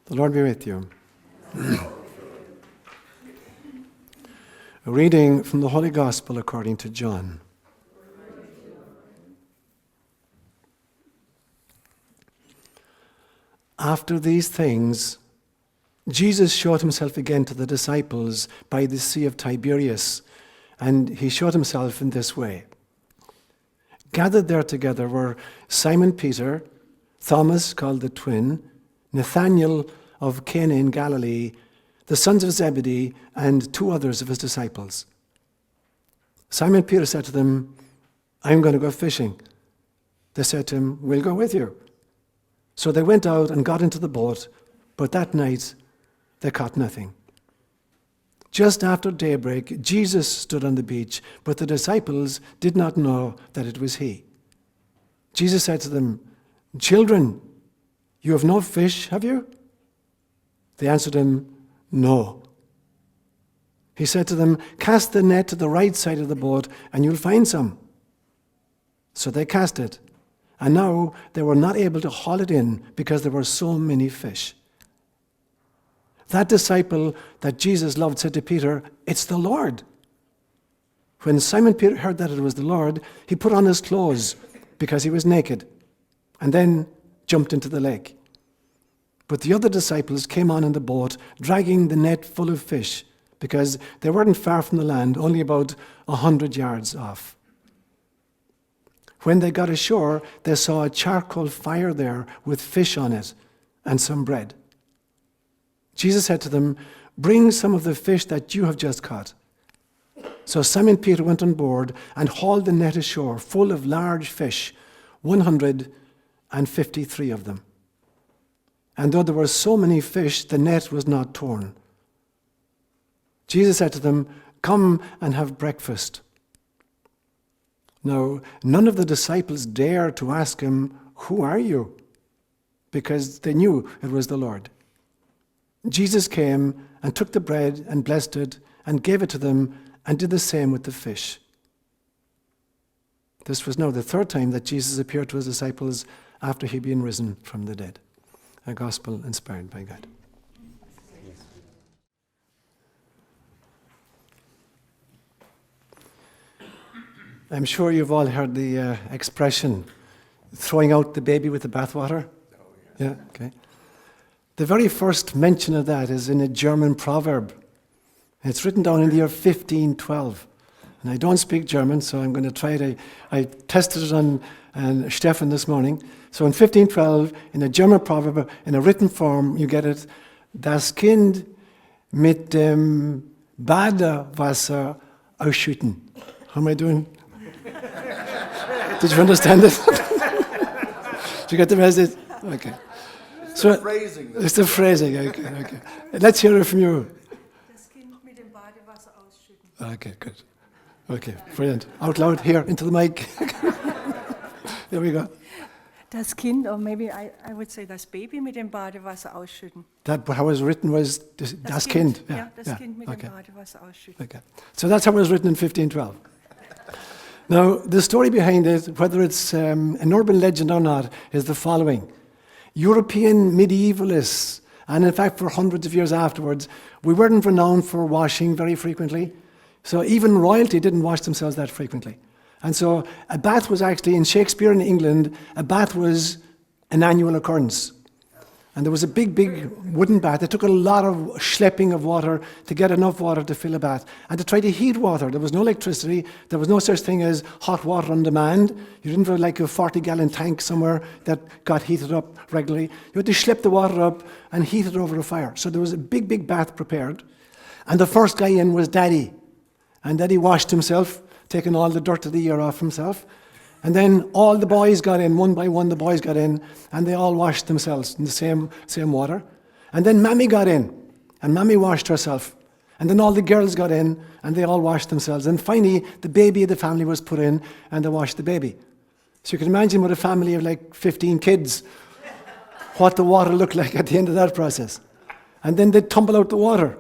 The Lord be with you. A reading from the Holy Gospel according to John. After these things, Jesus showed himself again to the disciples by the Sea of Tiberias, and he showed himself in this way. Gathered there together were Simon Peter, Thomas called the twin, Nathanael of Cana in Galilee, the sons of Zebedee, and two others of his disciples. Simon Peter said to them, "I'm going to go fishing." They said to him, "We'll go with you." So they went out and got into the boat, but that night they caught nothing. Just after daybreak, Jesus stood on the beach, but the disciples did not know that it was he. Jesus said to them, "Children, you have no fish, have you?" They answered him, "No." He said to them, "Cast the net to the right side of the boat, and you'll find some." So they cast it, and now they were not able to haul it in because there were so many fish. That disciple that Jesus loved said to Peter, "It's the Lord." When Simon Peter heard that it was the Lord, he put on his clothes because he was naked, and then jumped into the lake. But the other disciples came on in the boat, dragging the net full of fish, because they weren't far from the land, only about 100 yards off. When they got ashore, they saw a charcoal fire there with fish on it and some bread. Jesus said to them, "Bring some of the fish that you have just caught." So Simon Peter went on board and hauled the net ashore full of large fish, 153 of them. And though there were so many fish, the net was not torn. Jesus said to them, "Come and have breakfast." Now, none of the disciples dared to ask him, "Who are you?" because they knew it was the Lord. Jesus came and took the bread and blessed it and gave it to them and did the same with the fish. This was now the third time that Jesus appeared to his disciples after he'd been risen from the dead. A gospel inspired by God. I'm sure you've all heard the expression, throwing out the baby with the bathwater. Yeah, okay. The very first mention of that is in a German proverb. It's written down in the year 1512. And I don't speak German, so I'm going to try it. I tested it on Stefan this morning. So in 1512, in a German proverb, in a written form, you get it, "Das Kind mit dem Badewasser ausschütten." How am I doing? Did you understand it? Did you get the message? Okay. It's the phrasing. It's the phrasing, okay. Let's hear it from you. Das Kind mit dem Badewasser ausschütten. Okay, good. Okay, brilliant. Out loud here, into the mic. There we go. Das Kind, or maybe I would say das Baby mit dem Badewasser ausschütten. That how it was written was das Kind. Ja, das Kind mit dem Badewasser ausschütten. Okay. So that's how it was written in 1512. Now, the story behind it, whether it's an urban legend or not, is the following. European medievalists, and in fact for hundreds of years afterwards, we weren't renowned for washing very frequently. So even royalty didn't wash themselves that frequently. And so a bath was actually, in Shakespeare in England, a bath was an annual occurrence. And there was a big, big wooden bath. It took a lot of schlepping of water to get enough water to fill a bath. And to try to heat water, there was no electricity. There was no such thing as hot water on demand. You didn't have like a 40-gallon tank somewhere that got heated up regularly. You had to schlep the water up and heat it over a fire. So there was a big, big bath prepared. And the first guy in was Daddy. And Daddy washed himself, taking all the dirt of the year off himself. And then all the boys got in, one by one the boys got in, and they all washed themselves in the same water. And then Mammy got in, and Mammy washed herself. And then all the girls got in, and they all washed themselves. And finally, the baby of the family was put in, and they washed the baby. So you can imagine with a family of like 15 kids, what the water looked like at the end of that process. And then they'd tumble out the water.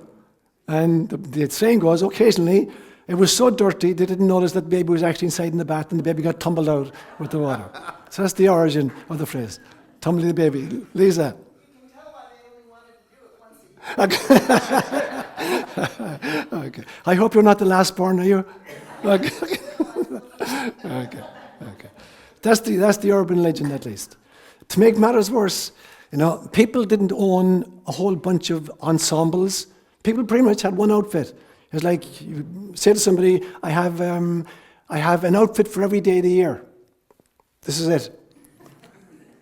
And the saying goes, occasionally, it was so dirty they didn't notice that the baby was actually inside in the bath and the baby got tumbled out with the water. So that's the origin of the phrase, tumbling the baby. Lisa? You can tell why they only wanted Okay. I hope you're not the last born, are you? Okay. Okay. That's the urban legend, at least. To make matters worse, people didn't own a whole bunch of ensembles. People pretty much had one outfit. It's like you say to somebody, I have an outfit for every day of the year. This is it.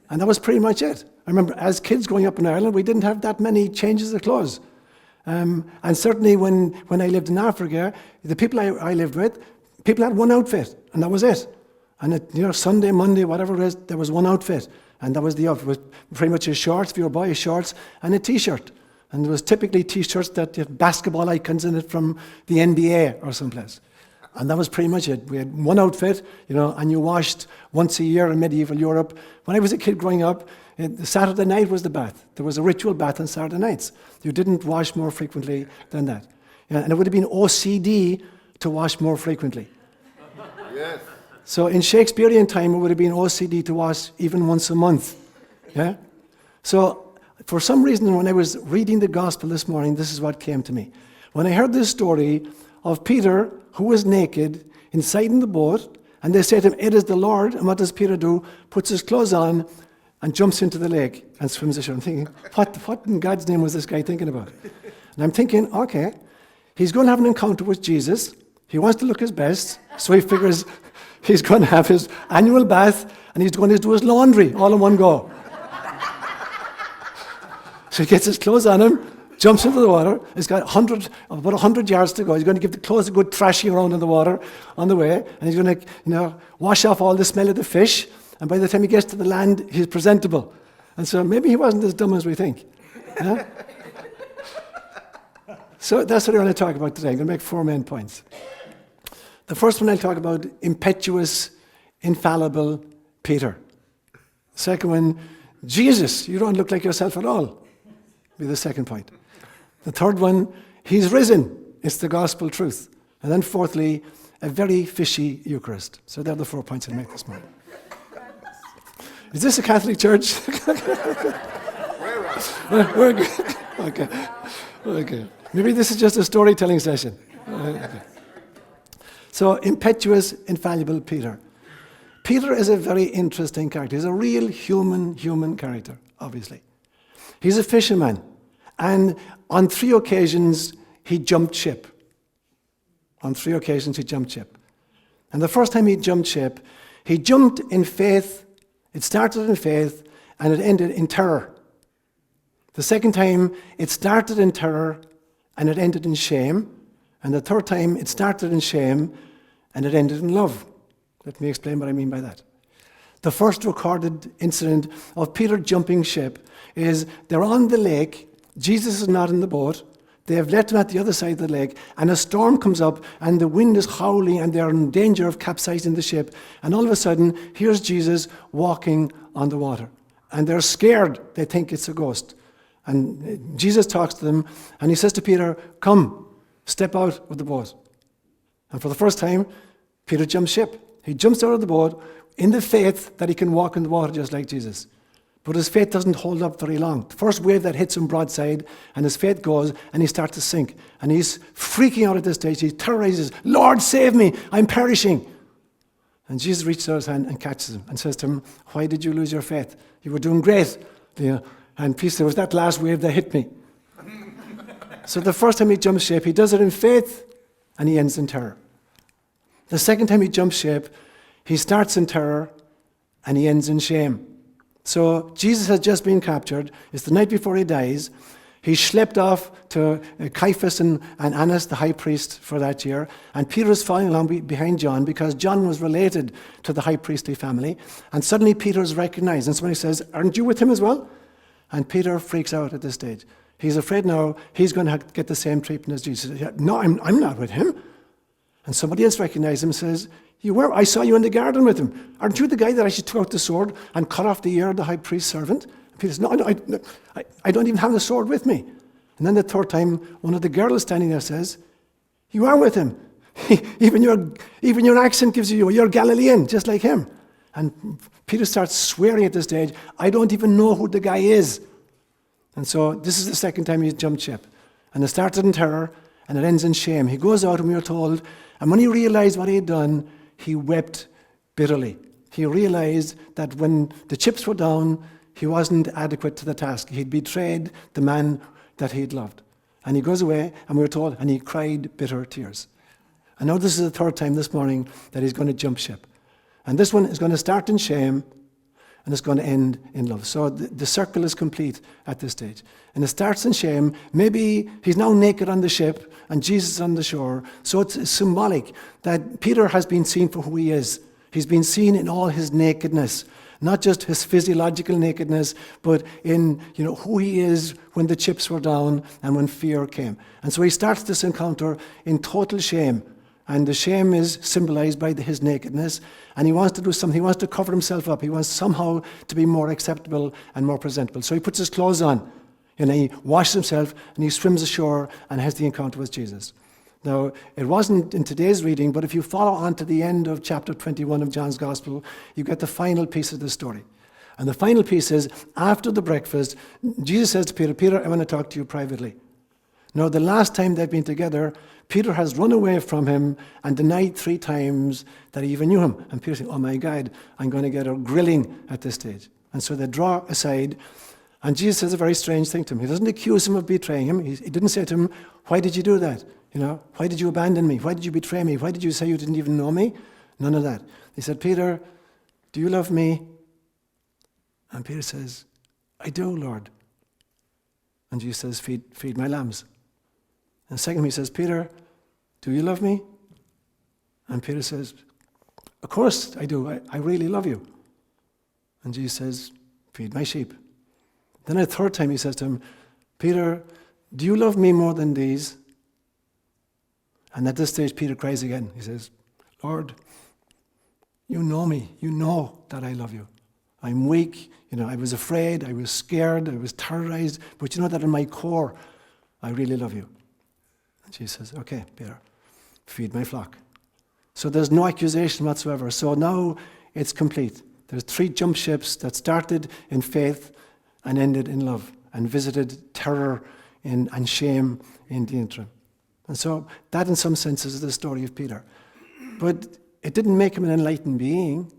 And that was pretty much it. I remember as kids growing up in Ireland, we didn't have that many changes of clothes. And certainly when I lived in Africa, the people I lived with, people had one outfit, and that was it. And Sunday, Monday, whatever it is, there was one outfit. And that was the outfit. It was pretty much his shorts, if you were a boy, his shorts, and a T-shirt. And there was typically T-shirts that had basketball icons in it from the NBA or someplace. And that was pretty much it. We had one outfit, and you washed once a year in medieval Europe. When I was a kid growing up, Saturday night was the bath. There was a ritual bath on Saturday nights. You didn't wash more frequently than that. And it would have been OCD to wash more frequently. Yes. So in Shakespearean time, it would have been OCD to wash even once a month. Yeah? So for some reason, when I was reading the gospel this morning, this is what came to me. When I heard this story of Peter, who was naked, inside in the boat, and they say to him, "It is the Lord." And what does Peter do? Puts his clothes on and jumps into the lake and swims ashore. I'm thinking, what in God's name was this guy thinking about? And I'm thinking, okay, he's going to have an encounter with Jesus. He wants to look his best, so he figures he's going to have his annual bath and he's going to do his laundry all in one go. So he gets his clothes on him, jumps into the water. He's got about 100 yards to go. He's going to give the clothes a good thrashing around in the water on the way, and he's going to wash off all the smell of the fish. And by the time he gets to the land, he's presentable. And so maybe he wasn't as dumb as we think. Yeah? So that's what I want to talk about today. I'm going to make 4 main points. The first one I'll talk about, impetuous, infallible Peter. Second one, Jesus, you don't look like yourself at all. Be the second point. The third one, he's risen. It's the gospel truth. And then fourthly, a very fishy Eucharist. So they're the 4 points I'll make this morning. Is this a Catholic church? We're good. Okay. Maybe this is just a storytelling session. Okay. So, impetuous, infallible Peter. Peter is a very interesting character. He's a real human character, obviously. He's a fisherman. And on 3 occasions, he jumped ship. On 3 occasions, he jumped ship. And the first time he jumped ship, he jumped in faith. It started in faith, and it ended in terror. The second time, it started in terror, and it ended in shame. And the third time, it started in shame, and it ended in love. Let me explain what I mean by that. The first recorded incident of Peter jumping ship is they're on the lake. Jesus is not in the boat. They have left him at the other side of the lake, and a storm comes up, and the wind is howling, and they're in danger of capsizing the ship. And all of a sudden, here's Jesus walking on the water. And they're scared. They think it's a ghost. And Jesus talks to them, and he says to Peter, "Come, step out of the boat." And for the first time, Peter jumps ship. He jumps out of the boat in the faith that he can walk in the water just like Jesus. But his faith doesn't hold up very long. The first wave that hits him broadside, and his faith goes, and he starts to sink. And he's freaking out at this stage. He terrorizes, "Lord, save me, I'm perishing." And Jesus reaches out his hand and catches him and says to him, "Why did you lose your faith? You were doing great." And Peter said, "It was that last wave that hit me." So the first time he jumps ship, he does it in faith, and he ends in terror. The second time he jumps ship, he starts in terror, and he ends in shame. So Jesus has just been captured. It's the night before he dies. He's schlepped off to Caiaphas and Annas, the high priest for that year. And Peter is following along behind John because John was related to the high priestly family. And suddenly Peter is recognized. And somebody says, "Aren't you with him as well?" And Peter freaks out at this stage. He's afraid now he's going to get the same treatment as Jesus. "No, I'm not with him." And somebody else recognizes him and says, "You were. I saw you in the garden with him. Aren't you the guy that actually took out the sword and cut off the ear of the high priest's servant?" And Peter says, "No, I don't even have the sword with me." And then the third time, one of the girls standing there says, "You are with him. Even your accent gives you're Galilean, just like him." And Peter starts swearing at this stage, "I don't even know who the guy is." And so this is the second time he's jumped ship. And it started in terror, and it ends in shame. He goes out, and we are told, and when he realized what he had done, he wept bitterly. He realized that when the chips were down, he wasn't adequate to the task. He'd betrayed the man that he'd loved. And he goes away, and we were told, and he cried bitter tears. And now this is the third time this morning that he's going to jump ship. And this one is going to start in shame, and it's going to end in love. So the circle is complete at this stage. And it starts in shame. Maybe he's now naked on the ship, and Jesus is on the shore. So it's symbolic that Peter has been seen for who he is. He's been seen in all his nakedness. Not just his physiological nakedness, but in who he is when the chips were down and when fear came. And so he starts this encounter in total shame. And the shame is symbolized by his nakedness. And he wants to do something. He wants to cover himself up. He wants somehow to be more acceptable and more presentable. So he puts his clothes on. He washes himself and he swims ashore and has the encounter with Jesus. Now, it wasn't in today's reading, but if you follow on to the end of chapter 21 of John's Gospel, you get the final piece of the story. And the final piece is, after the breakfast, Jesus says to Peter, Peter, I want to talk to you privately. Now, the last time they've been together, Peter has run away from him and denied 3 times that he even knew him. And Peter says, oh my God, I'm going to get a grilling at this stage. And so they draw aside, and Jesus says a very strange thing to him. He doesn't accuse him of betraying him. He didn't say to him, why did you do that? Why did you abandon me? Why did you betray me? Why did you say you didn't even know me? None of that. He said, Peter, do you love me? And Peter says, I do, Lord. And Jesus says, feed my lambs. And second, he says, Peter, do you love me? And Peter says, of course I do. I really love you. And Jesus says, feed my sheep. Then a third time he says to him, Peter, do you love me more than these? And at this stage, Peter cries again. He says, Lord, you know me. You know that I love you. I'm weak. I was afraid. I was scared. I was terrorized. But you know that in my core, I really love you. And Jesus says, okay, Peter, feed my flock. So there's no accusation whatsoever. So now it's complete. There's 3 jump ships that started in faith and ended in love and visited terror and shame in the interim. And so that in some sense is the story of Peter. But it didn't make him an enlightened being.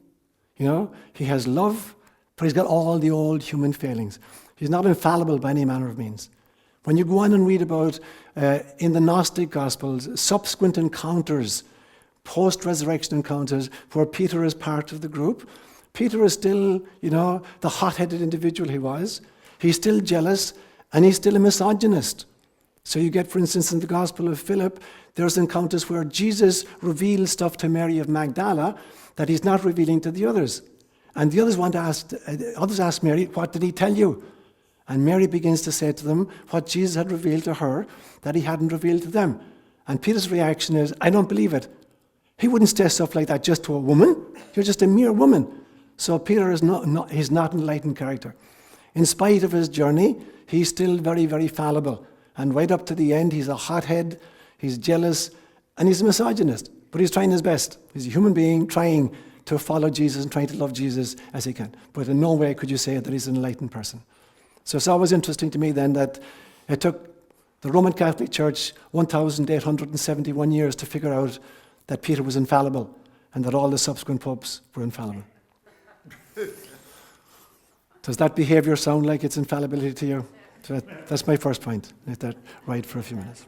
He has love, but he's got all the old human failings. He's not infallible by any manner of means. When you go on and read about, in the Gnostic Gospels, subsequent encounters, post-resurrection encounters, where Peter is part of the group, Peter is still, the hot-headed individual he was. He's still jealous, and he's still a misogynist. So you get, for instance, in the Gospel of Philip, there's encounters where Jesus reveals stuff to Mary of Magdala that he's not revealing to the others. And the others others ask Mary, what did he tell you? And Mary begins to say to them what Jesus had revealed to her that he hadn't revealed to them. And Peter's reaction is, I don't believe it. He wouldn't say stuff like that just to a woman. You're just a mere woman. So Peter is he's not an enlightened character. In spite of his journey, he's still very, very fallible. And right up to the end, he's a hothead, he's jealous, and he's a misogynist. But he's trying his best. He's a human being trying to follow Jesus and trying to love Jesus as he can. But in no way could you say that he's an enlightened person. So it's always interesting to me then that it took the Roman Catholic Church 1,871 years to figure out that Peter was infallible and that all the subsequent popes were infallible. Does that behavior sound like it's infallibility to you? So that's my first point. Let that ride for a few minutes.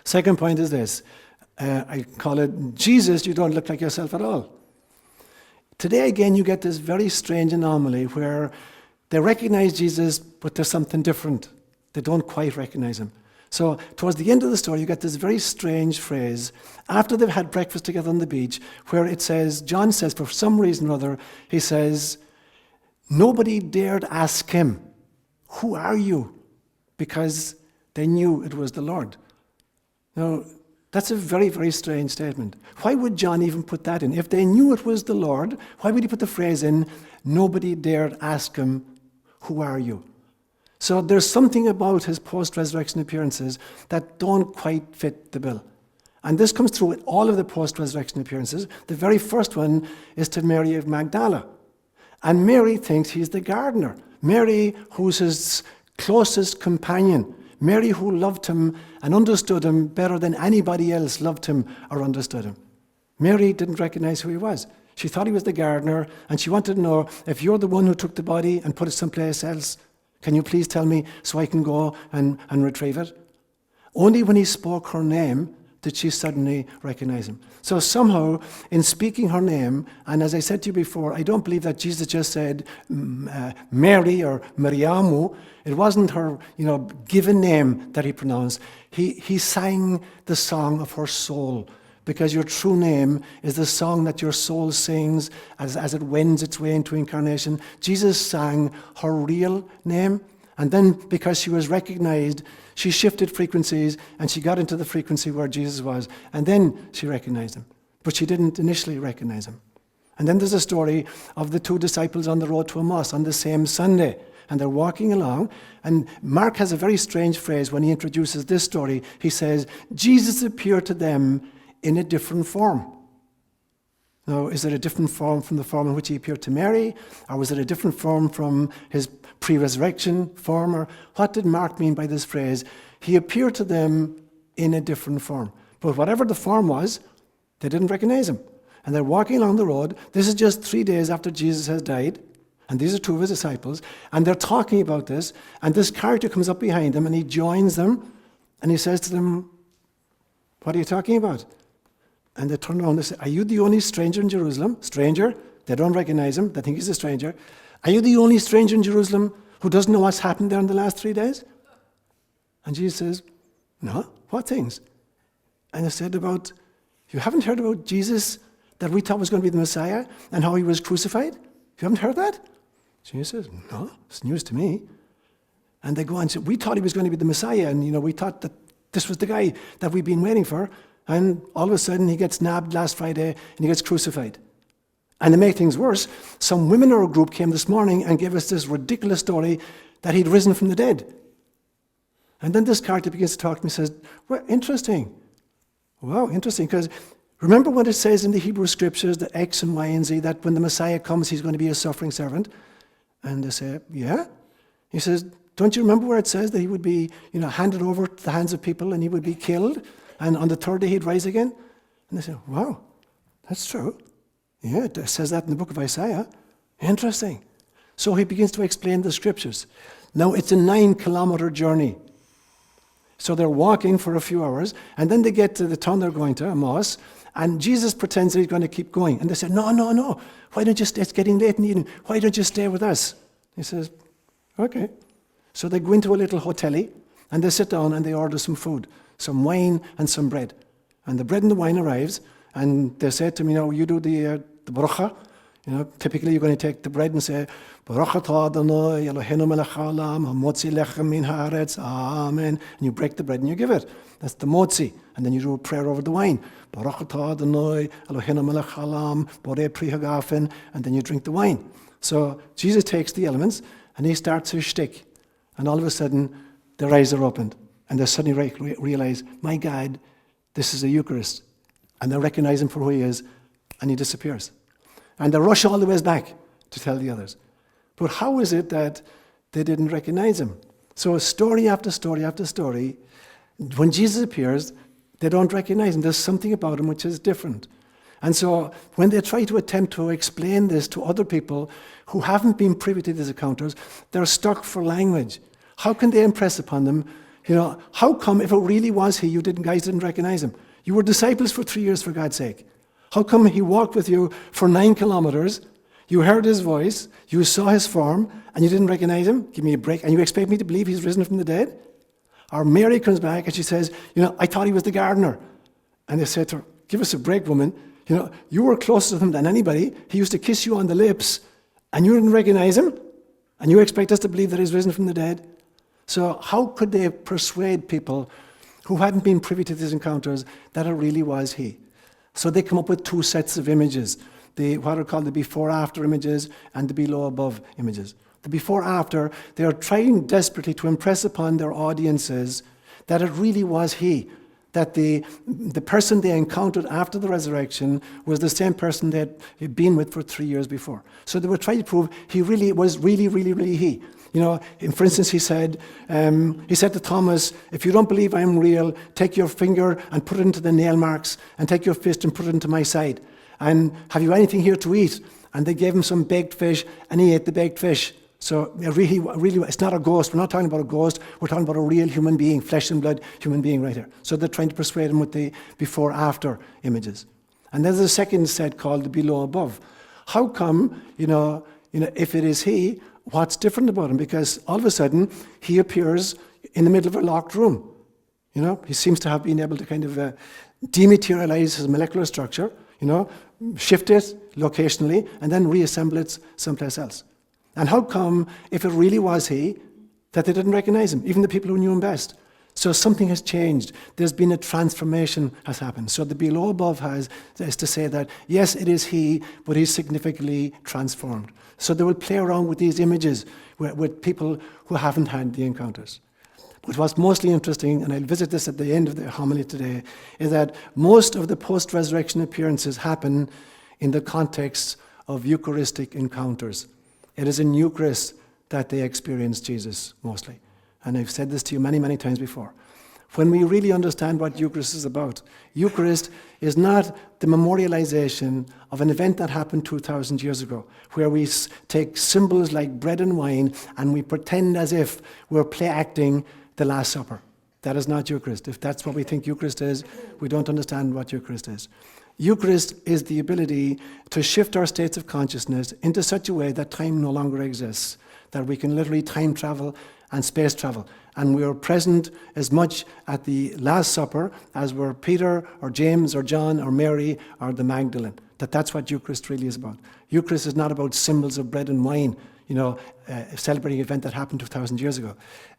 Second point is this. I call it, Jesus, you don't look like yourself at all. Today, again, you get this very strange anomaly where they recognize Jesus, but there's something different. They don't quite recognize him. So towards the end of the story, you get this very strange phrase, after they've had breakfast together on the beach, where it says, John says, for some reason or other, he says, nobody dared ask him, who are you? Because they knew it was the Lord. Now, that's a very, very strange statement. Why would John even put that in? If they knew it was the Lord, why would he put the phrase in, nobody dared ask him, who are you? So there's something about his post-resurrection appearances that don't quite fit the bill. And this comes through in all of the post-resurrection appearances. The very first one is to Mary of Magdala. And Mary thinks he's the gardener. Mary, who's his closest companion, Mary who loved him and understood him better than anybody else loved him or understood him. Mary didn't recognize who he was. She thought he was the gardener, and she wanted to know, if you're the one who took the body and put it someplace else, can you please tell me so I can go and retrieve it? Only when he spoke her name did she suddenly recognize him. So somehow, in speaking her name, and as I said to you before, I don't believe that Jesus just said Mary or Mariamu. It wasn't her, given name that he pronounced. He sang the song of her soul, because your true name is the song that your soul sings as it wends its way into incarnation. Jesus sang her real name, and then because she was recognized, she shifted frequencies, and she got into the frequency where Jesus was, and then she recognized him. But she didn't initially recognize him. And then there's a story of the two disciples on the road to Emmaus on the same Sunday, and they're walking along, and Mark has a very strange phrase when he introduces this story. He says, Jesus appeared to them in a different form. Now, is it a different form from the form in which he appeared to Mary? Or was it a different form from his pre-resurrection form? Or what did Mark mean by this phrase? He appeared to them in a different form. But whatever the form was, they didn't recognize him. And they're walking along the road. This is just 3 days after Jesus has died. And these are two of his disciples. And they're talking about this. And this character comes up behind them, and he joins them. And he says to them, what are you talking about? And they turn around and say, are you the only stranger in Jerusalem? Stranger? They don't recognize him. They think he's a stranger. Are you the only stranger in Jerusalem who doesn't know what's happened there in the last 3 days? And Jesus says, no, what things? And they said you haven't heard about Jesus that we thought was going to be the Messiah and how he was crucified? You haven't heard that? Jesus says, no, it's news to me. And they go on and say, we thought he was going to be the Messiah, and we thought that this was the guy that we've been waiting for. And all of a sudden, he gets nabbed last Friday, and he gets crucified. And to make things worse, some women in our group came this morning and gave us this ridiculous story that he'd risen from the dead. And then this character begins to talk to me and says, well, interesting. Wow, interesting, because remember what it says in the Hebrew Scriptures, the X and Y and Z, that when the Messiah comes, he's going to be a suffering servant? And they say, yeah. He says, don't you remember where it says that he would be, handed over to the hands of people and he would be killed? And on the third day he'd rise again? And they say, wow, that's true. Yeah, it says that in the book of Isaiah. Interesting. So he begins to explain the Scriptures. Now, it's a 9-kilometer journey. So they're walking for a few hours, and then they get to the town they're going to, Emmaus, and Jesus pretends that he's going to keep going. And they say, no, why don't you stay? It's getting late in the evening. Why don't you stay with us? He says, okay. So they go into a little hotel-y, and they sit down and they order some food, some wine and some bread. And the bread and the wine arrives, and they say to me, you do the bracha. Typically you're going to take the bread and say, Baruch atah Adonai Eloheinu melech haolam hamotzi lechem min haaretz, amen. And you break the bread and you give it. That's the motzi. And then you do a prayer over the wine. Baruch atah Adonai Eloheinu melech haolam borei pri hagafen. And then you drink the wine. So Jesus takes the elements and he starts his shtick. And all of a sudden, their eyes are opened. And they suddenly realize, my God, this is a Eucharist. And they recognize him for who he is, and he disappears. And they rush all the way back to tell the others. But how is it that they didn't recognize him? So story after story after story, when Jesus appears, they don't recognize him. There's something about him which is different. And so when they try to attempt to explain this to other people who haven't been privy to these encounters, they're stuck for language. How can they impress upon them? How come if it really was he, guys didn't recognize him? You were disciples for 3 years, for God's sake. How come he walked with you for 9 kilometers, you heard his voice, you saw his form, and you didn't recognize him? Give me a break. And you expect me to believe he's risen from the dead? Or Mary comes back and she says, I thought he was the gardener. And they said to her, give us a break, woman. You were closer to him than anybody. He used to kiss you on the lips, and you didn't recognize him? And you expect us to believe that he's risen from the dead? So how could they persuade people who hadn't been privy to these encounters that it really was he? So they come up with 2 sets of images, what are called the before-after images and the below-above images. The before-after, they are trying desperately to impress upon their audiences that it really was he, that the person they encountered after the resurrection was the same person they had been with for 3 years before. So they were trying to prove he really was really he. For instance, he said to Thomas, if you don't believe I'm real, take your finger and put it into the nail marks, and take your fist and put it into my side. And have you anything here to eat? And they gave him some baked fish, and he ate the baked fish. So really, it's not a ghost. We're not talking about a ghost. We're talking about a real human being, flesh and blood human being right here. So they're trying to persuade him with the before-after images. And there's a second set called the below-above. How come, if it is he, what's different about him? Because all of a sudden, he appears in the middle of a locked room. He seems to have been able to kind of dematerialize his molecular structure, shift it locationally, and then reassemble it someplace else. And how come, if it really was he, that they didn't recognize him, even the people who knew him best? So something has changed. There's been a transformation has happened. So the below above is to say that, yes, it is he, but he's significantly transformed. So they will play around with these images with people who haven't had the encounters. But what's mostly interesting, and I'll visit this at the end of the homily today, is that most of the post-resurrection appearances happen in the context of Eucharistic encounters. It is in Eucharist that they experience Jesus mostly. And I've said this to you many, many times before. When we really understand what Eucharist is about, Eucharist is not the memorialization of an event that happened 2,000 years ago, where we take symbols like bread and wine and we pretend as if we're play acting the Last Supper. That is not Eucharist. If that's what we think Eucharist is, we don't understand what Eucharist is. Eucharist is the ability to shift our states of consciousness into such a way that time no longer exists, that we can literally time travel and space travel. And we are present as much at the Last Supper as were Peter or James or John or Mary or the Magdalene. That's what Eucharist really is about. Eucharist is not about symbols of bread and wine, celebrating an event that happened 2,000 years ago.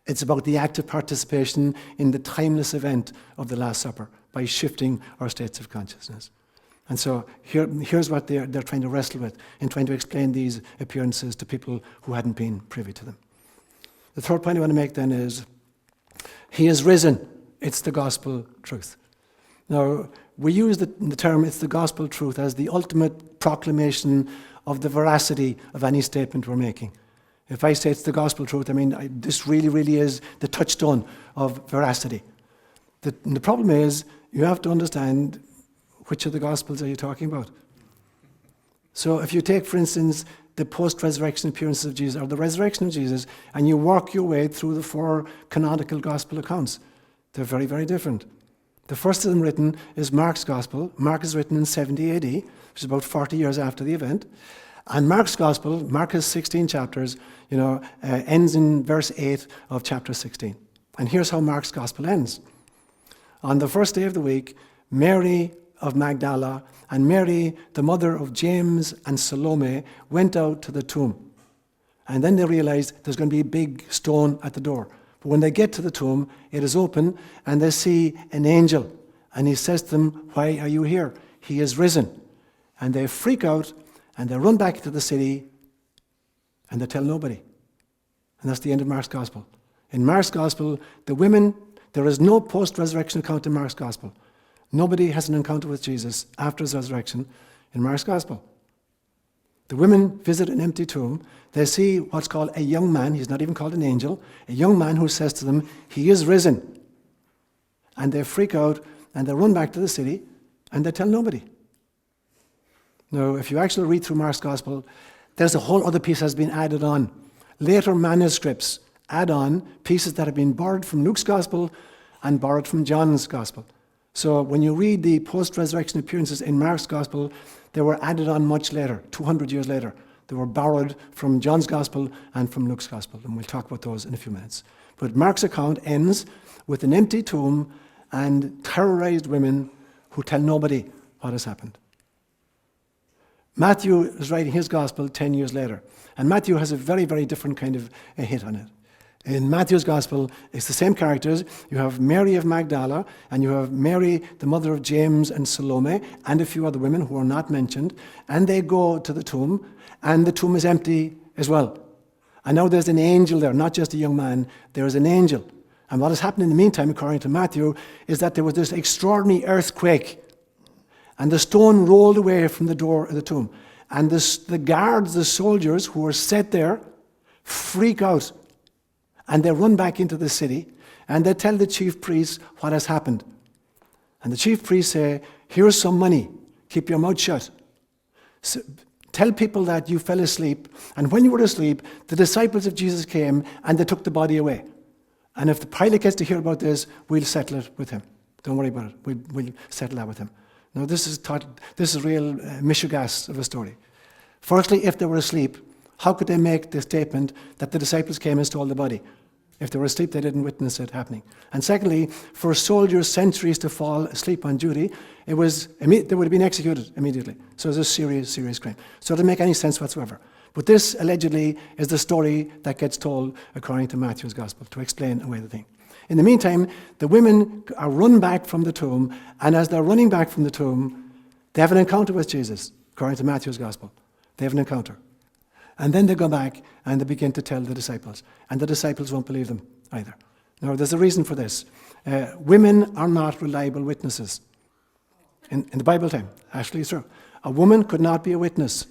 It's about the active participation in the timeless event of the Last Supper by shifting our states of consciousness. And so here's what they're trying to wrestle with in trying to explain these appearances to people who hadn't been privy to them. The third point I want to make then is, he is risen. It's the gospel truth. Now, we use the term, it's the gospel truth, as the ultimate proclamation of the veracity of any statement we're making. If I say it's the gospel truth, this really, really is the touchstone of veracity. The problem is, you have to understand which of the Gospels are you talking about? So if you take, for instance, the post-resurrection appearances of Jesus, or the resurrection of Jesus, and you work your way through the 4 canonical Gospel accounts, they're very, very different. The first of them written is Mark's Gospel. Mark is written in 70 AD, which is about 40 years after the event. And Mark's Gospel, Mark has 16 chapters, ends in verse 8 of chapter 16. And here's how Mark's Gospel ends. On the first day of the week, Mary of Magdala and Mary, the mother of James and Salome, went out to the tomb. And then they realized there's going to be a big stone at the door. But when they get to the tomb, it is open and they see an angel. And he says to them, "Why are you here? He is risen." And they freak out and they run back to the city and they tell nobody. And that's the end of Mark's Gospel. In Mark's Gospel, the women, there is no post-resurrection account in Mark's Gospel. Nobody has an encounter with Jesus after his resurrection in Mark's Gospel. The women visit an empty tomb. They see what's called a young man. He's not even called an angel. A young man who says to them, "He is risen." And they freak out and they run back to the city and they tell nobody. Now, if you actually read through Mark's Gospel, there's a whole other piece that's been added on. Later manuscripts add on pieces that have been borrowed from Luke's Gospel and borrowed from John's Gospel. So when you read the post-resurrection appearances in Mark's Gospel, they were added on much later, 200 years later. They were borrowed from John's Gospel and from Luke's Gospel, and we'll talk about those in a few minutes. But Mark's account ends with an empty tomb and terrorized women who tell nobody what has happened. Matthew is writing his Gospel 10 years later, and Matthew has a very, very different kind of a hit on it. In Matthew's Gospel, it's the same characters. You have Mary of Magdala, and you have Mary, the mother of James and Salome, and a few other women who are not mentioned. And they go to the tomb, and the tomb is empty as well. And now there's an angel there, not just a young man. There is an angel. And what has happened in the meantime, according to Matthew, is that there was this extraordinary earthquake. And the stone rolled away from the door of the tomb. And the guards, the soldiers who were set there, freak out And they run back into the city, and they tell the chief priests what has happened. And the chief priests say, here's some money. Keep your mouth shut. So, tell people that you fell asleep, and when you were asleep, the disciples of Jesus came, and they took the body away. And if the Pilate gets to hear about this, we'll settle it with him. Don't worry about it. We'll settle that with him. Now, this is real mishegas of a story. Firstly, if they were asleep, how could they make the statement that the disciples came and stole the body? If they were asleep, they didn't witness it happening. And secondly, for soldiers centuries to fall asleep on duty, they would have been executed immediately. So it's a serious, serious crime. So it doesn't make any sense whatsoever. But this, allegedly, is the story that gets told according to Matthew's Gospel to explain away the thing. In the meantime, the women are run back from the tomb, and as they're running back from the tomb, they have an encounter with Jesus, according to Matthew's Gospel. They have an encounter. And then they go back and they begin to tell the disciples. And the disciples won't believe them either. Now, there's a reason for this. Women are not reliable witnesses. In the Bible time, actually it's true. A woman could not be a witness.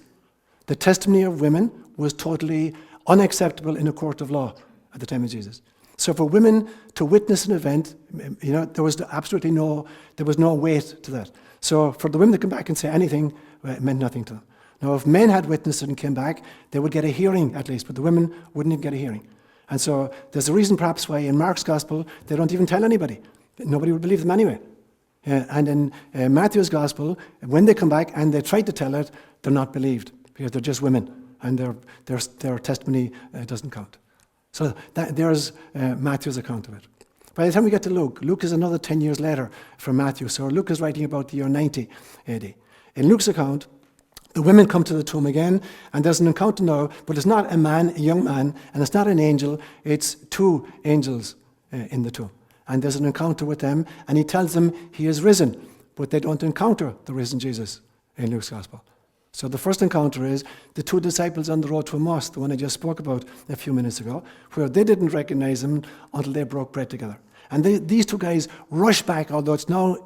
The testimony of women was totally unacceptable in a court of law at the time of Jesus. So for women to witness an event, there was no weight to that. So for the women to come back and say anything, it meant nothing to them. Now, if men had witnessed it and came back, they would get a hearing at least, but the women wouldn't even get a hearing. And so there's a reason perhaps why in Mark's Gospel they don't even tell anybody. Nobody would believe them anyway. And in Matthew's Gospel, when they come back and they try to tell it, they're not believed because they're just women and their testimony doesn't count. So there's Matthew's account of it. By the time we get to Luke is another 10 years later from Matthew. So Luke is writing about the year 90 AD. In Luke's account, the women come to the tomb again, and there's an encounter now, but it's not a young man, and it's not an angel, it's two angels in the tomb. And there's an encounter with them, and he tells them he is risen, but they don't encounter the risen Jesus in Luke's Gospel. So the first encounter is the two disciples on the road to Emmaus, the one I just spoke about a few minutes ago, where they didn't recognize him until they broke bread together. And these two guys rush back, although it's now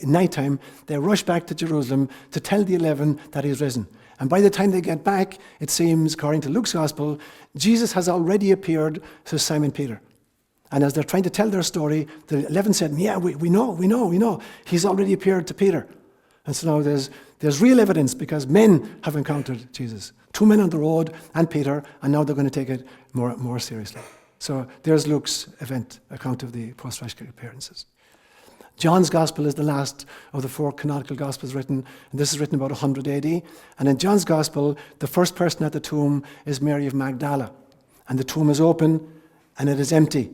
nighttime, they rush back to Jerusalem to tell the 11 that he's risen. And by the time they get back, it seems, according to Luke's Gospel, Jesus has already appeared to Simon Peter. And as they're trying to tell their story, the 11 said, yeah, we know. He's already appeared to Peter. And so now there's real evidence because men have encountered Jesus. Two men on the road and Peter, and now they're going to take it more seriously. So there's Luke's account of the post-resurrection appearances. John's Gospel is the last of the four canonical Gospels written, and this is written about 100 AD. And in John's Gospel, the first person at the tomb is Mary of Magdala. And the tomb is open, and it is empty.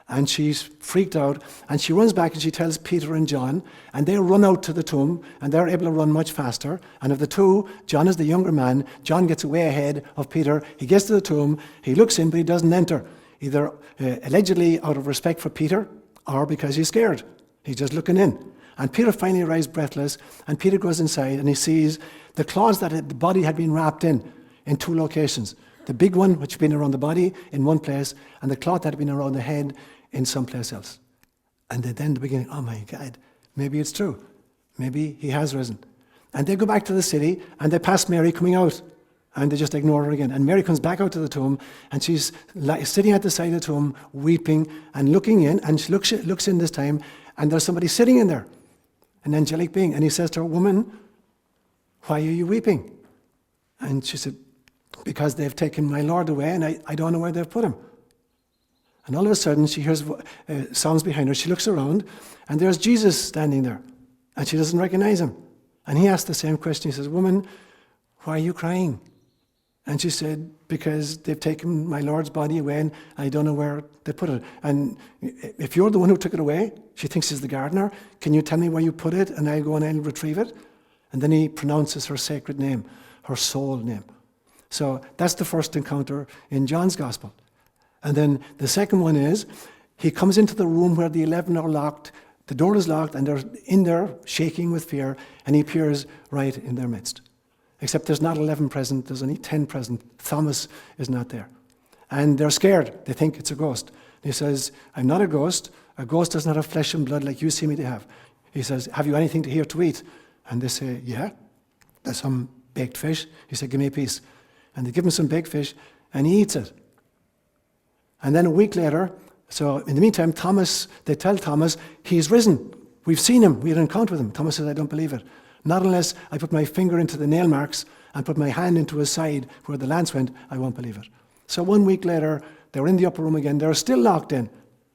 And she's freaked out, and she runs back and she tells Peter and John, and they run out to the tomb, and they're able to run much faster. And of the two, John is the younger man. John gets way ahead of Peter. He gets to the tomb, he looks in, but he doesn't enter. Either allegedly out of respect for Peter or because he's scared. He's just looking in. And Peter finally arrives breathless, and Peter goes inside and he sees the cloths that the body had been wrapped in two locations. The big one, which had been around the body in one place, and the cloth that had been around the head in someplace else. And then the beginning, oh my God, maybe it's true. Maybe he has risen. And they go back to the city and they pass Mary coming out. And they just ignore her again. And Mary comes back out to the tomb, and she's sitting at the side of the tomb, weeping and looking in. And she looks in this time, and there's somebody sitting in there, an angelic being. And he says to her, "Woman, why are you weeping?" And she said, "Because they've taken my Lord away, and I don't know where they've put him." And all of a sudden, she hears sounds behind her. She looks around, and there's Jesus standing there, and she doesn't recognize him. And he asks the same question. He says, "Woman, why are you crying?" And she said, "Because they've taken my Lord's body away and I don't know where they put it. And if you're the one who took it away," she thinks he's the gardener, "can you tell me where you put it and I'll go and I'll retrieve it?" And then he pronounces her sacred name, her soul name. So that's the first encounter in John's Gospel. And then the second one is, he comes into the room where the 11 are locked, the door is locked, and they're in there shaking with fear, and he appears right in their midst. Except there's not 11 present, there's only 10 present. Thomas is not there. And they're scared. They think it's a ghost. And he says, "I'm not a ghost. A ghost does not have flesh and blood like you see me to have." He says, "Have you anything here to eat?" And they say, "Yeah, there's some baked fish." He said, "Give me a piece." And they give him some baked fish, and he eats it. And then a week later, so in the meantime, they tell Thomas, he's risen. We've seen him. We had an encounter with him. Thomas says, I don't believe it. Not unless I put my finger into the nail marks and put my hand into his side where the lance went, I won't believe it. So 1 week later, they're in the upper room again. They're still locked in.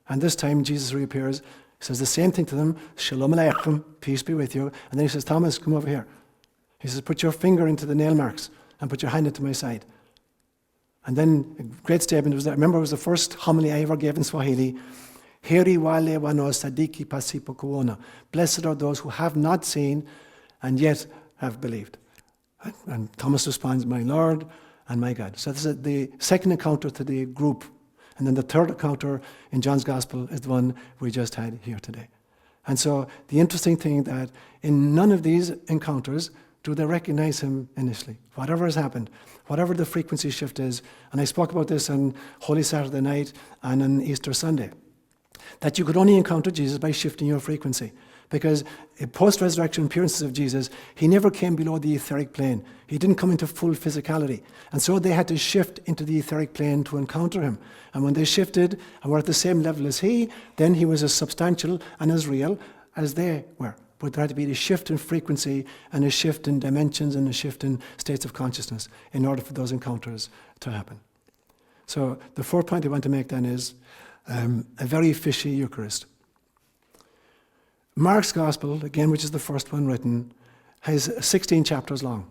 And this time, Jesus reappears. He says the same thing to them. Shalom aleichem, peace be with you. And then he says, Thomas, come over here. He says, put your finger into the nail marks and put your hand into my side. And then a great statement was that, remember, it was the first homily I ever gave in Swahili. Heri wale wano sadiki pasipo kuona. Blessed are those who have not seen and yet have believed. And Thomas responds, my Lord and my God. So this is the second encounter to the group. And then the third encounter in John's Gospel is the one we just had here today. And so the interesting thing that in none of these encounters do they recognize him initially. Whatever has happened, whatever the frequency shift is, and I spoke about this on Holy Saturday night and on Easter Sunday, that you could only encounter Jesus by shifting your frequency. Because in post-resurrection appearances of Jesus, he never came below the etheric plane. He didn't come into full physicality. And so they had to shift into the etheric plane to encounter him. And when they shifted and were at the same level as he, then he was as substantial and as real as they were. But there had to be a shift in frequency and a shift in dimensions and a shift in states of consciousness in order for those encounters to happen. So the fourth point I want to make then is a very fishy Eucharist. Mark's Gospel, again, which is the first one written, has 16 chapters long.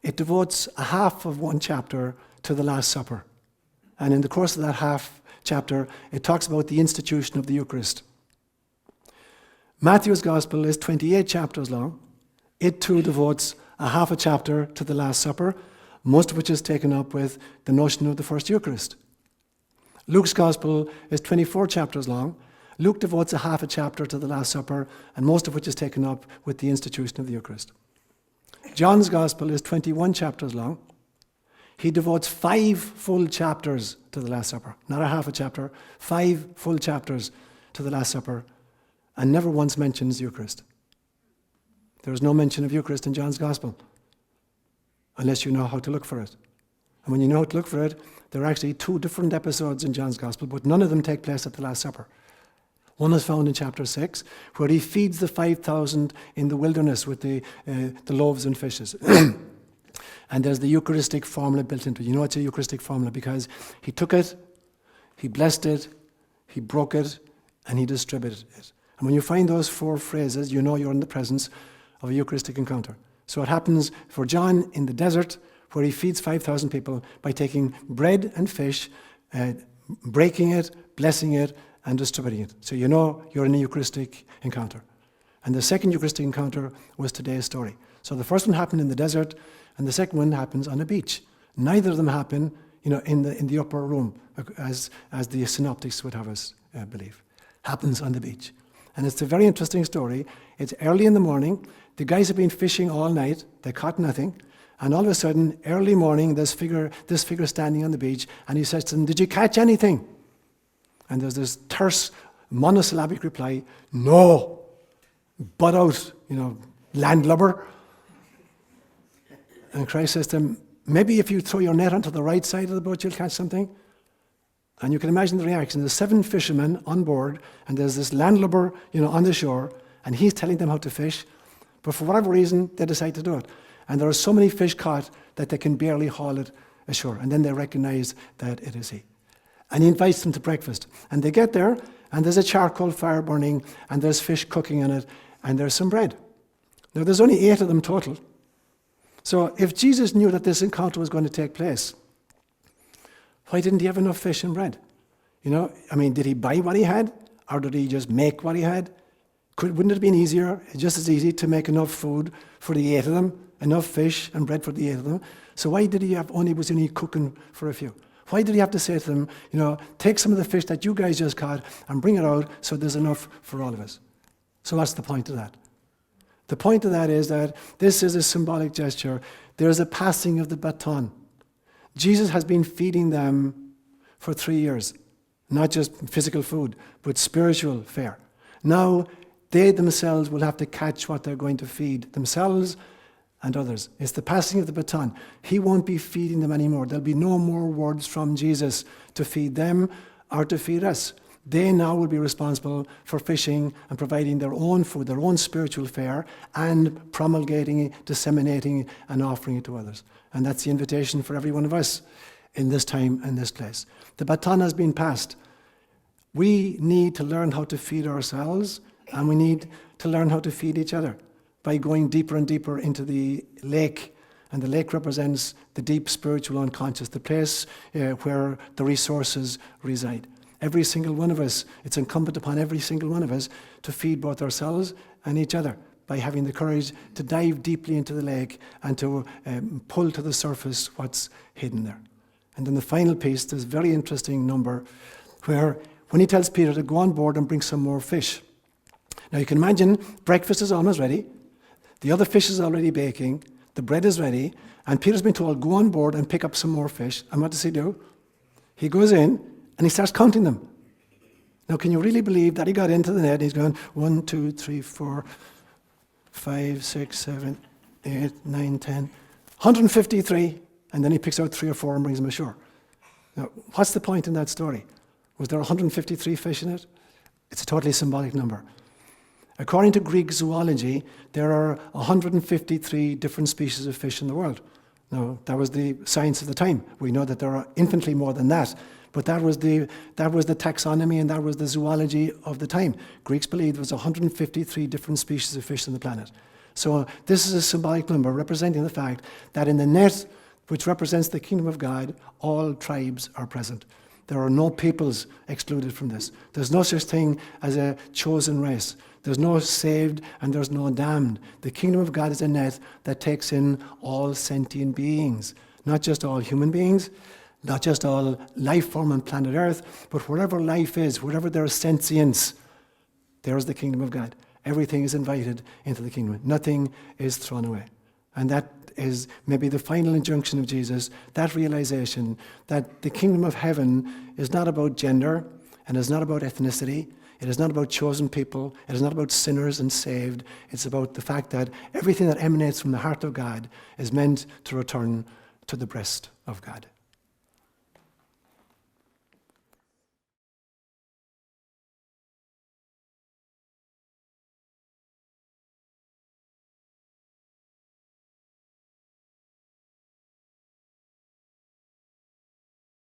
It devotes a half of one chapter to the Last Supper. And in the course of that half chapter, it talks about the institution of the Eucharist. Matthew's Gospel is 28 chapters long. It too devotes a half a chapter to the Last Supper, most of which is taken up with the notion of the first Eucharist. Luke's Gospel is 24 chapters long. Luke devotes a half a chapter to the Last Supper, and most of which is taken up with the institution of the Eucharist. John's Gospel is 21 chapters long. He devotes 5 full chapters to the Last Supper. Not a half a chapter, 5 full chapters to the Last Supper, and never once mentions Eucharist. There is no mention of Eucharist in John's Gospel, unless you know how to look for it. And when you know how to look for it, there are actually 2 different episodes in John's Gospel, but none of them take place at the Last Supper. One is found in chapter 6, where he feeds the 5,000 in the wilderness with the loaves and fishes. And there's the Eucharistic formula built into it. You know it's a Eucharistic formula because he took it, he blessed it, he broke it, and he distributed it. And when you find those 4 phrases, you know you're in the presence of a Eucharistic encounter. So it happens for John in the desert, where he feeds 5,000 people by taking bread and fish, breaking it, blessing it, and distributing it. So you know you're in a Eucharistic encounter. And the second Eucharistic encounter was today's story. So the first one happened in the desert, and the second one happens on a beach. Neither of them happen, in the upper room, as the synoptics would have us believe. Happens on the beach. And it's a very interesting story. It's early in the morning. The guys have been fishing all night. They caught nothing. And all of a sudden, early morning, this figure standing on the beach, and he says to them, "Did you catch anything?" And there's this terse, monosyllabic reply, "No, butt out, landlubber." And Christ says to him, "Maybe if you throw your net onto the right side of the boat, you'll catch something." And you can imagine the reaction. There's 7 fishermen on board, and there's this landlubber, on the shore, and he's telling them how to fish. But for whatever reason, they decide to do it. And there are so many fish caught that they can barely haul it ashore. And then they recognize that it is he. And he invites them to breakfast. And they get there, and there's a charcoal fire burning, and there's fish cooking on it, and there's some bread. Now, there's only 8 of them total. So if Jesus knew that this encounter was going to take place, why didn't he have enough fish and bread? Did he buy what he had? Or did he just make what he had? Wouldn't it have been easier, just as easy, to make enough food for the 8 of them, enough fish and bread for the 8 of them? So why did he was only cooking for a few? Why did he have to say to them, take some of the fish that you guys just caught and bring it out so there's enough for all of us? So what's the point of that? The point of that is that this is a symbolic gesture. There's a passing of the baton. Jesus has been feeding them for 3 years. Not just physical food, but spiritual fare. Now, they themselves will have to catch what they're going to feed themselves and others. It's the passing of the baton. He won't be feeding them anymore. There'll be no more words from Jesus to feed them or to feed us. They now will be responsible for fishing and providing their own food, their own spiritual fare, and promulgating it, disseminating it, and offering it to others. And that's the invitation for every one of us in this time and this place. The baton has been passed. We need to learn how to feed ourselves, and we need to learn how to feed each other by going deeper and deeper into the lake. And the lake represents the deep spiritual unconscious, the place where the resources reside. Every single one of us, it's incumbent upon every single one of us to feed both ourselves and each other by having the courage to dive deeply into the lake and to pull to the surface what's hidden there. And then the final piece, this very interesting number, where when he tells Peter to go on board and bring some more fish. Now you can imagine, breakfast is almost ready, the other fish is already baking, the bread is ready, and Peter's been told, go on board and pick up some more fish. And what does he do? He goes in and he starts counting them. Now can you really believe that he got into the net and he's going 1, 2, 3, 4, 5, 6, 7, 8, 9, 10, 153, and then he picks out 3 or 4 and brings them ashore. Now, what's the point in that story? Was there 153 fish in it? It's a totally symbolic number. According to Greek zoology, there are 153 different species of fish in the world. Now, that was the science of the time. We know that there are infinitely more than that, but that was the taxonomy and that was the zoology of the time. Greeks believed there was 153 different species of fish on the planet. So this is a symbolic number representing the fact that in the net, which represents the kingdom of God, all tribes are present. There are no peoples excluded from this. There's no such thing as a chosen race. There's no saved and there's no damned. The kingdom of God is a net that takes in all sentient beings, not just all human beings, not just all life form on planet Earth, but wherever life is, wherever there is sentience, there is the kingdom of God. Everything is invited into the kingdom. Nothing is thrown away. And that is maybe the final injunction of Jesus, that realization that the kingdom of heaven is not about gender and is not about ethnicity. It is not about chosen people. It is not about sinners and saved. It's about the fact that everything that emanates from the heart of God is meant to return to the breast of God.